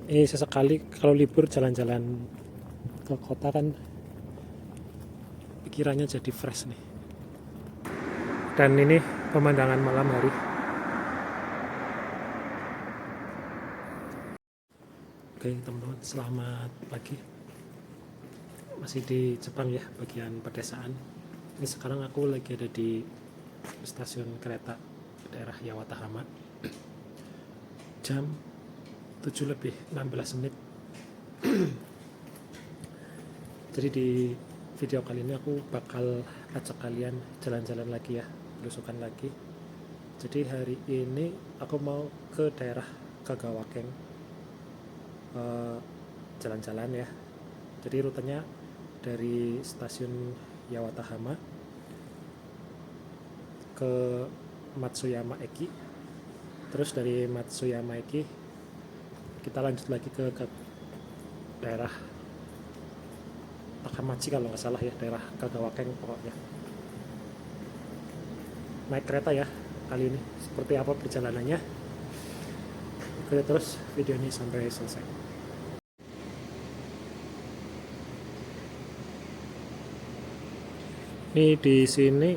Sesekali kalau libur jalan-jalan ke kota kan pikirannya jadi fresh nih. Dan ini pemandangan malam hari. Oke teman-teman, selamat pagi. Masih di Jepang ya, bagian pedesaan. Ini sekarang aku lagi ada di stasiun kereta daerah Yawatahama. Jam 7:16. Jadi di video kali ini aku bakal ajak kalian jalan-jalan lagi ya, belusukan lagi. Jadi hari ini aku mau ke daerah Kagawakeng, jalan-jalan ya. Jadi rutenya dari stasiun Yawatahama ke Matsuyama Eki, terus dari Matsuyama Eki kita lanjut lagi ke daerah Takamachi kalau nggak salah ya, daerah Kagawakeng pokoknya. Naik kereta ya kali ini. Seperti apa perjalanannya? Oke, terus video ini sampai selesai. Ini di sini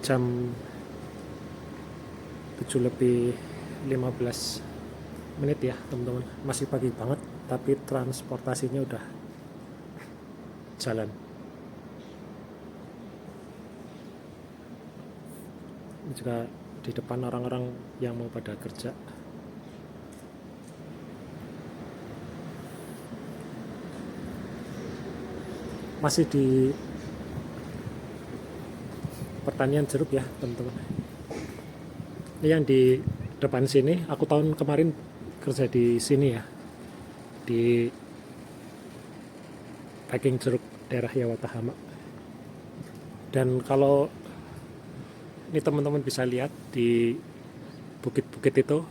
jam 7:15 ya teman-teman. Masih pagi banget, tapi transportasinya udah jalan. Ini juga di depan orang-orang yang mau pada kerja. Masih di pertanian jeruk ya teman-teman. Ini yang di depan sini, aku tahun kemarin kerja di sini ya, di packing jeruk daerah Yawatahama. Dan kalau ini teman-teman bisa lihat di bukit-bukit itu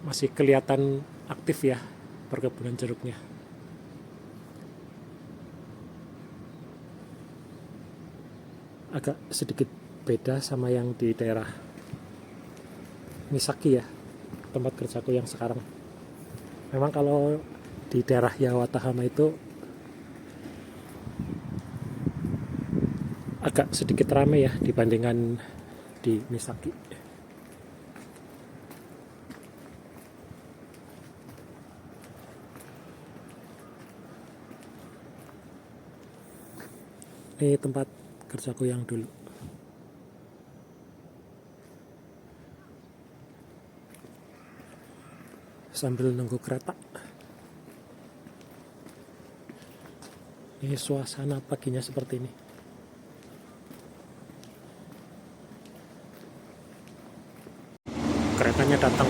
masih kelihatan aktif ya perkebunan jeruknya. Agak sedikit beda sama yang di daerah Misaki ya, tempat kerjaku yang sekarang. Memang kalau di daerah Yawatahama itu agak sedikit ramai ya dibandingkan di Misaki. Ini tempat kerjaku yang dulu. Sambil nunggu kereta. Ini suasana paginya seperti ini. Keretanya datang.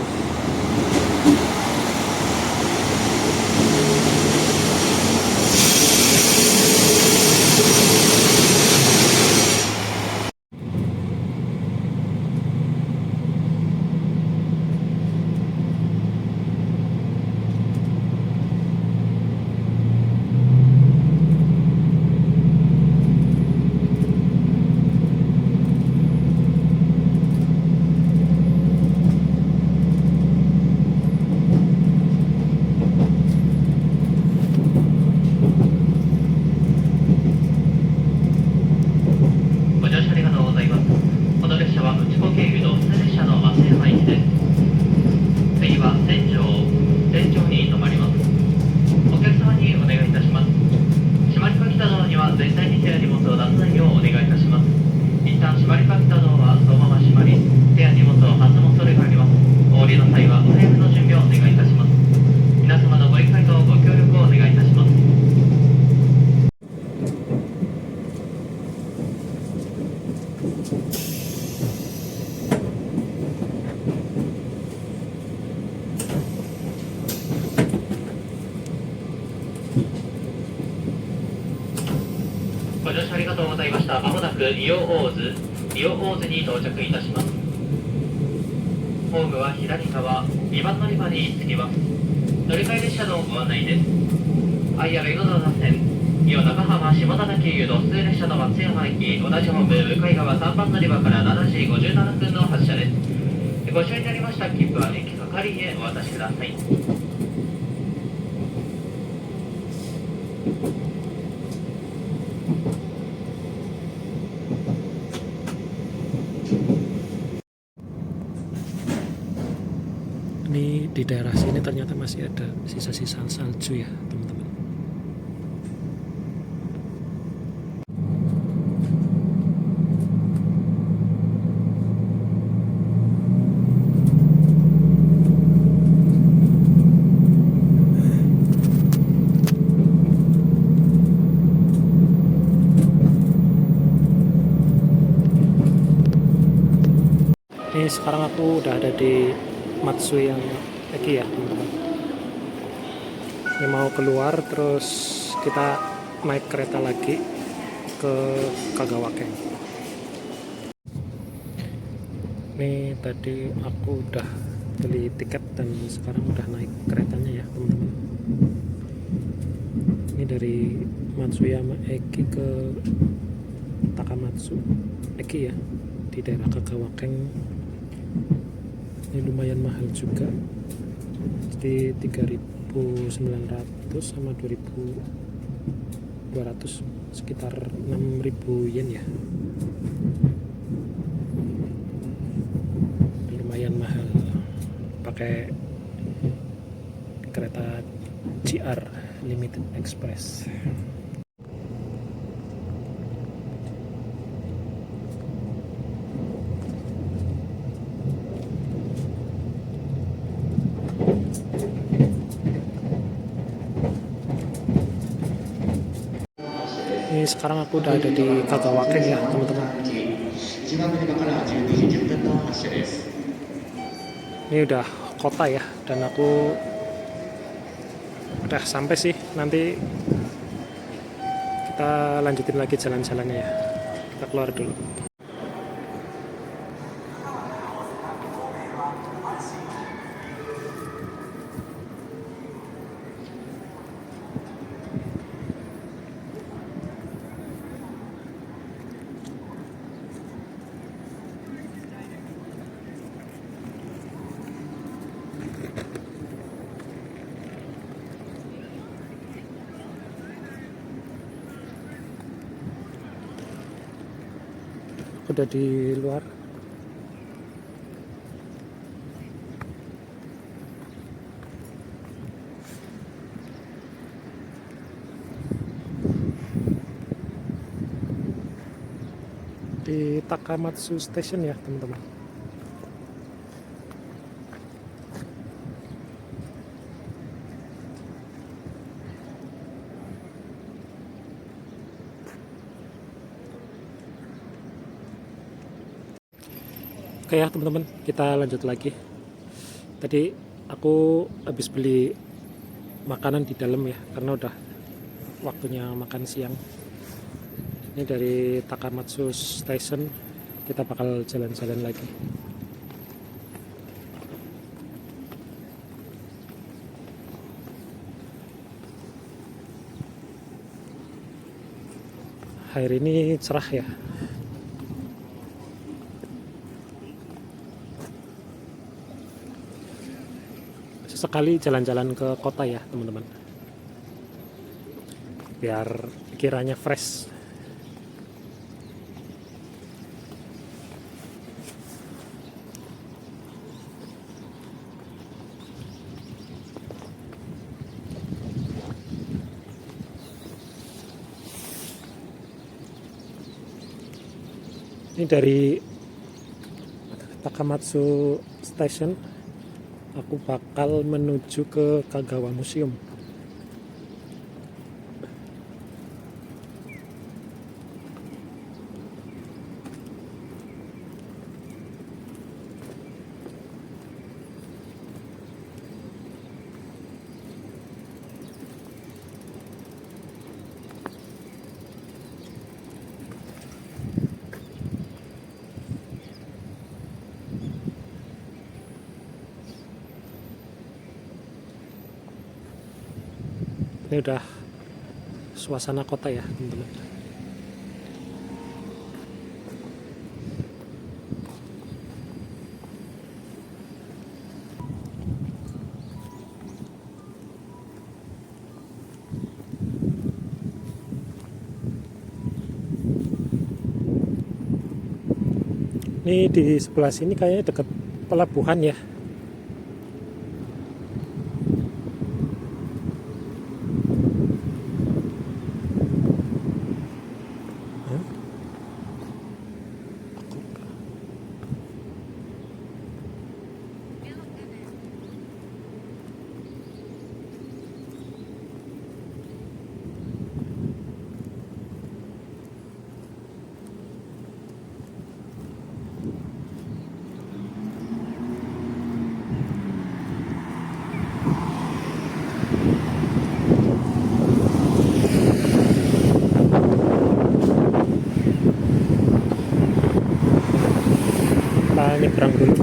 リオ大津に到着いたします。ホームは左側2番乗り場に着きます。乗り換え列車のご案内です。IR 江ノ島線伊予中浜下田急誘導普通列車の松山駅同じホーム向かい側3番乗り場から7時57分の発車です。ご使用になりました切符は駅係へお渡しください。Ini di daerah sini ternyata masih ada sisa-sisa salju ya teman-teman. Ini sekarang aku udah ada di Matsuya Eki ya teman-teman. Ini mau keluar terus kita naik kereta lagi ke Kagawaken. Ini tadi aku udah beli tiket dan sekarang udah naik keretanya ya teman-teman. Ini dari Matsuyama Eki ke Takamatsu Eki ya, di daerah Kagawaken. Ini lumayan mahal juga, jadi 3.900 sama 2.200, sekitar 6.000 yen ya, lumayan mahal pakai kereta JR Limited Express. Ini sekarang aku udah ada di Kagawaken ya teman-teman. Ini udah kota ya, dan aku udah sampai sih. Nanti kita lanjutin lagi jalan-jalannya ya. Kita keluar dulu. Udah di luar. Di Takamatsu Station ya teman-teman. Oke ya teman-teman, kita lanjut lagi. Tadi aku habis beli makanan di dalam ya, karena udah waktunya makan siang. Ini dari Takamatsu Station, kita bakal jalan-jalan lagi. Air ini cerah ya. Sekali jalan-jalan ke kota ya teman-teman, biar pikirannya fresh. Ini dari Takamatsu Station, aku bakal menuju ke Kagawa Museum. Ini udah suasana kota ya teman-teman. Ini di sebelah sini kayaknya dekat pelabuhan ya. Hah? Kita nyebrang dulu.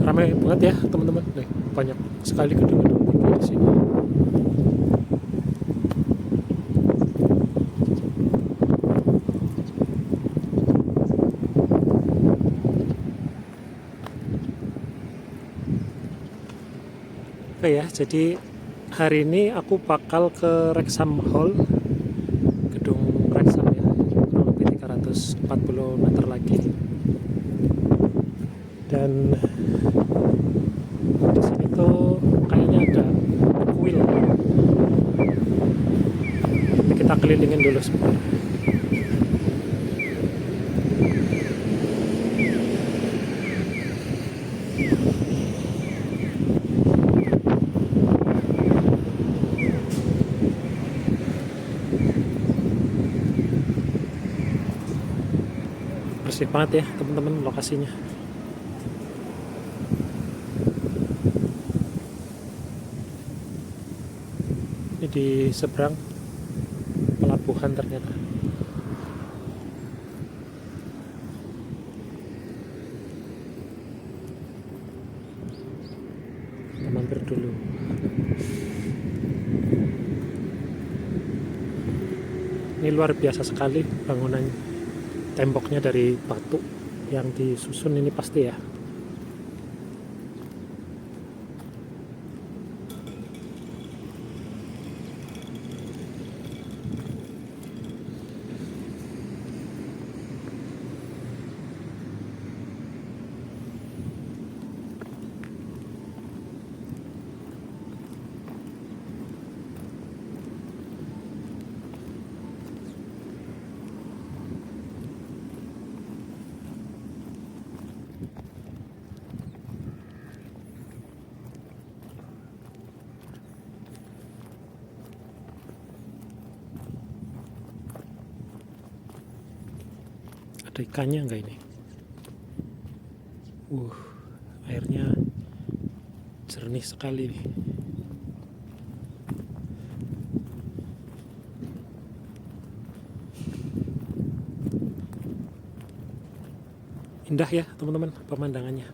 Ramai banget ya teman-teman. Nih, banyak sekali gedung-gedung tinggi di sini. Oke ya, jadi hari ini aku bakal ke Wrexham Hall, gedung Wrexham ya, kurang lebih 340 meter lagi. Dan di sini tuh kayaknya ada kuil. Nanti kita kelilingin dulu sebentar. Bersih banget ya teman-teman lokasinya. Ini di seberang pelabuhan ternyata. Kita mampir dulu. Ini luar biasa sekali bangunan. Temboknya dari batu yang disusun ini pasti ya. Ada ikannya enggak ini? Airnya jernih sekali nih. Indah ya teman-teman pemandangannya.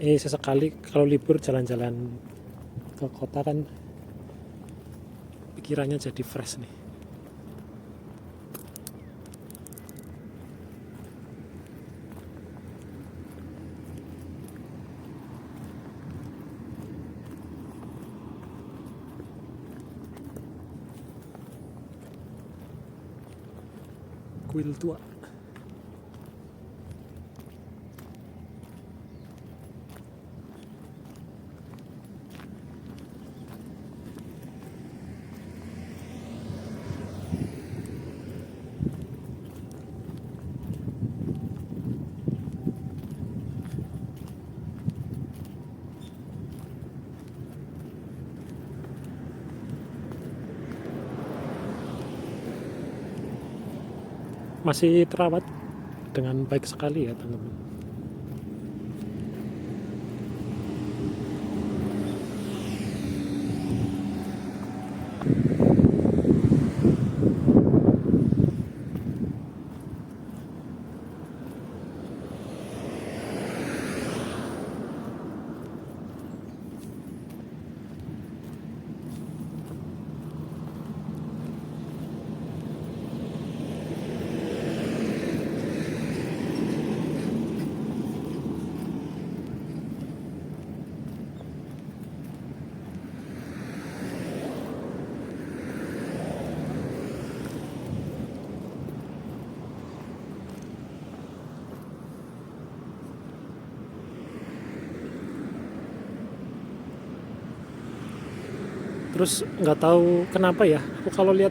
Sesekali kalau libur jalan-jalan ke kota kan pikirannya jadi fresh nih. Kuil tua. masih terawat dengan baik sekali ya teman-teman. Terus nggak tahu kenapa ya, aku kalau lihat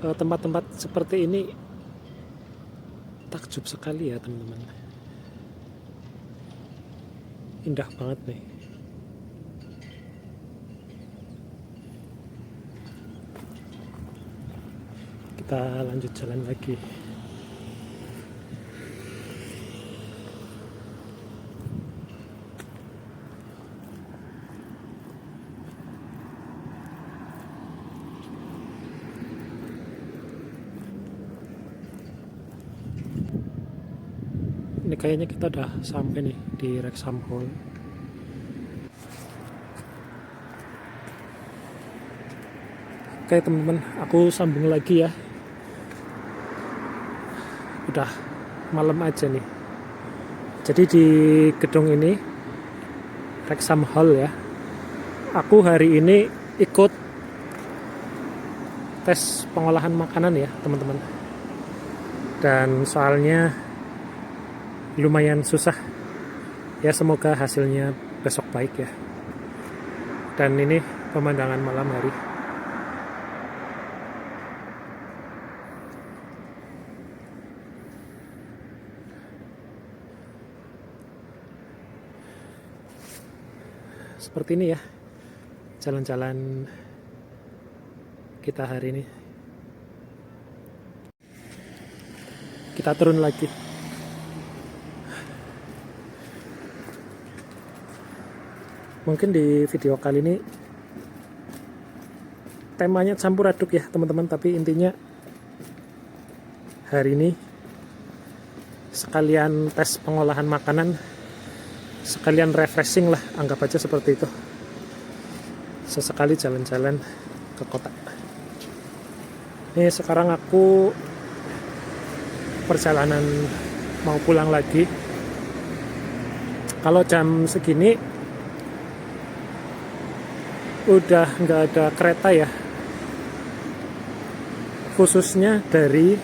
tempat-tempat seperti ini takjub sekali ya teman-teman. Indah banget nih. Kita lanjut jalan lagi. Ini kayaknya kita udah sampai nih di Wrexham Hall. Oke teman-teman, aku sambung lagi ya. Udah malam aja nih. Jadi di gedung ini, Wrexham Hall ya, aku hari ini ikut tes pengolahan makanan ya teman-teman. Dan soalnya lumayan susah ya, semoga hasilnya besok baik ya. Dan ini pemandangan malam hari. Seperti ini ya jalan-jalan kita hari ini. Kita turun lagi. Mungkin di video kali ini temanya campur aduk ya teman-teman, tapi intinya hari ini sekalian tes pengolahan makanan, sekalian refreshing lah, anggap aja seperti itu. Sesekali jalan-jalan ke kota. Ini sekarang aku perjalanan mau pulang lagi. Kalau jam segini udah nggak ada kereta ya, khususnya dari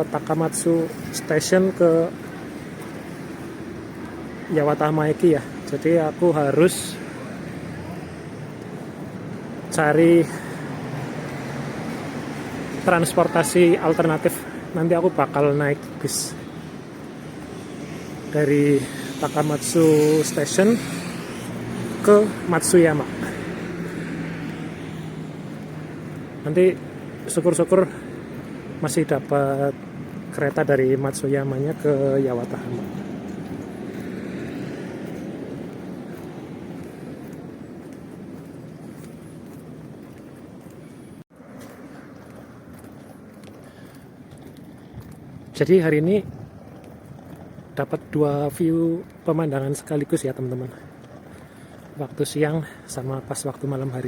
Takamatsu Station ke Yawatamaeki ya. Jadi aku harus cari transportasi alternatif. Nanti aku bakal naik bis dari Takamatsu Station ke Matsuyama. Nanti syukur-syukur masih dapat kereta dari Matsuyamanya ke Yawatahama. Jadi hari ini dapat dua view pemandangan sekaligus ya teman-teman. Waktu siang sama pas waktu malam hari.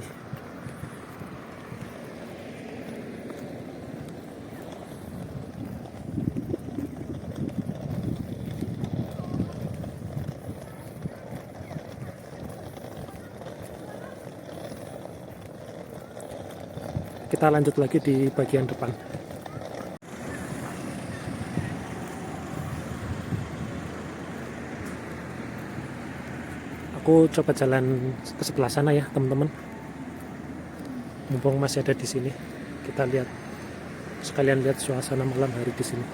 Kita lanjut lagi di bagian depan. Aku coba jalan ke sebelah sana ya teman-teman. Mumpung masih ada di sini, kita lihat sekalian lihat suasana malam hari di sini.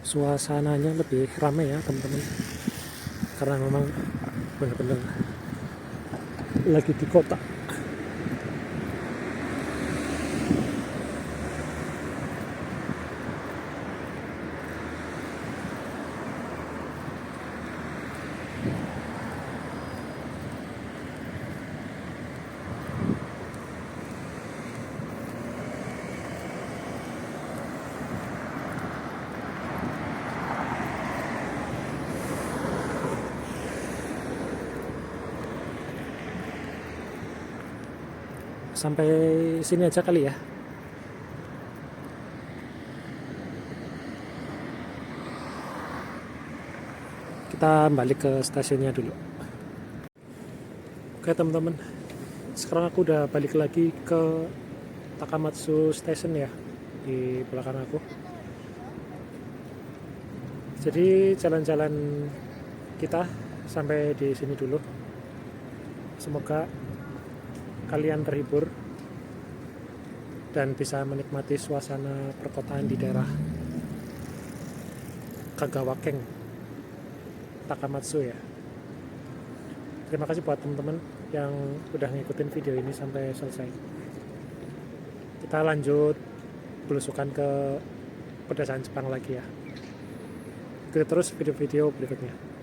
suasananya lebih ramai ya teman-teman, karena memang benar-benar lagi di kota. Sampai sini aja kali ya. Kita balik ke stasiunnya dulu. Oke teman-teman, sekarang aku udah balik lagi ke Takamatsu Station ya, di belakang aku. Jadi jalan-jalan kita sampai di sini dulu. Semoga kalian terhibur dan bisa menikmati suasana perkotaan di daerah Kagawakeng, Takamatsu ya. Terima kasih buat teman-teman yang udah ngikutin video ini sampai selesai. Kita lanjut belusukan ke pedesaan Jepang lagi ya. Ikuti terus video-video berikutnya.